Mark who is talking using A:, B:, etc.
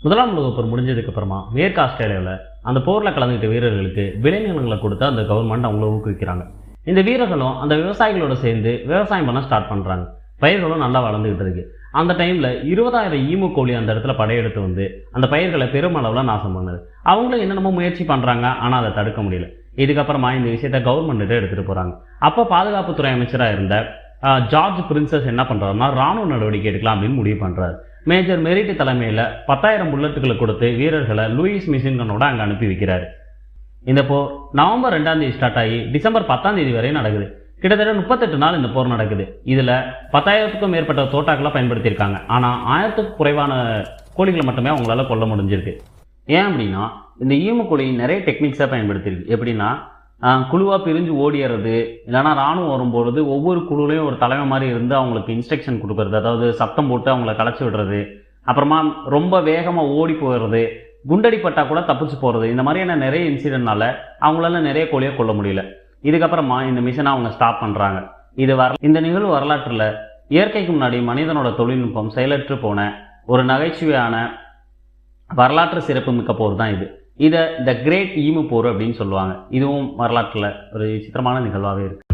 A: முதலாம் உலகப் போர் முடிஞ்சதுக்கு அப்புறமா மேற்கு ஆஸ்திரேலியாவில் அந்த போரில் கலந்துக்கிட்ட வீரர்களுக்கு விளைநிலங்களை கொடுத்து அந்த கவர்மெண்ட் அவங்கள ஊக்குவிக்கிறாங்க. இந்த வீரர்களும் அந்த விவசாயிகளோட சேர்ந்து விவசாயம் பண்ண ஸ்டார்ட் பண்ணுறாங்க. பயிர்களும் நல்லா வளர்ந்துகிட்டு இருக்கு. அந்த டைமில் 20,000 ஈமு கோழி அந்த இடத்துல படையெடுத்து வந்து அந்த பயிர்களை பெருமளவில் நாசம் பண்ணுது. அவங்களும் என்னென்னமோ முயற்சி பண்ணுறாங்க, ஆனால் அதை தடுக்க முடியல. இதுக்கப்புறமா இந்த விஷயத்தை கவர்மெண்ட்டு எடுத்துகிட்டு போகிறாங்க. அப்போ பாதுகாப்புத்துறை அமைச்சராக இருந்த ஜார்ஜ் பிரின்சஸ் என்ன பண்ணுறாருன்னா ராணுவ நடவடிக்கை எடுக்கலாம் அப்படின்னு முடிவு பண்ணுறாரு. மேஜர் மெரிட் தலைமையில் 10,000 புல்லட்டுகளை கொடுத்து வீரர்களை லூயிஸ் மிஷின் கன்னோட அங்கே அனுப்பி வைக்கிறாரு. இந்த போர் நவம்பர் 2ஆம் தேதி ஸ்டார்ட் ஆகி டிசம்பர் 10ஆம் தேதி வரை நடக்குது. கிட்டத்தட்ட 38 நாள் இந்த போர் நடக்குது. இதில் 10,000க்கும் மேற்பட்ட தோட்டாக்களை பயன்படுத்தியிருக்காங்க. ஆனால் 1000க்கும் குறைவான கோழிகளை மட்டுமே அவங்களால கொல்ல முடிஞ்சிருக்கு. ஏன் அப்படின்னா இந்த ஈமு கோழி நிறைய டெக்னிக்ஸாக பயன்படுத்தியிருக்கு. எப்படின்னா குழுவாக பிரிஞ்சு ஓடிடுறது, இல்லைனா ராணுவம் வரும்பொழுது ஒவ்வொரு குழுலையும் ஒரு தலைமை மாதிரி இருந்து அவங்களுக்கு இன்ஸ்ட்ரக்ஷன் கொடுக்கறது, அதாவது சத்தம் போட்டு அவங்கள கலைச்சி விடுறது, அப்புறமா ரொம்ப வேகமாக ஓடி போயிடுறது, குண்டடிப்பட்டா கூட தப்பிச்சு போகிறது, இந்த மாதிரியான நிறைய இன்சிடென்ட்னால அவங்களால நிறைய கோழியை கொல்ல முடியல. இதுக்கப்புறமா இந்த மிஷனை அவங்க ஸ்டாப் பண்ணுறாங்க. இந்த நிகழ்வு வரலாற்றில் இயற்கைக்கு முன்னாடி மனிதனோட தொழில்நுட்பம் செயலற்று போன ஒரு நகைச்சுவையான வரலாற்று சிறப்பு மிக்க போர் தான் இது. இதை த கிரேட் ஈமு போர் அப்படின்னு சொல்லுவாங்க. இதுவும் வரலாற்றில் ஒரு சித்திரமான நிகழ்வாகவே இருக்குது.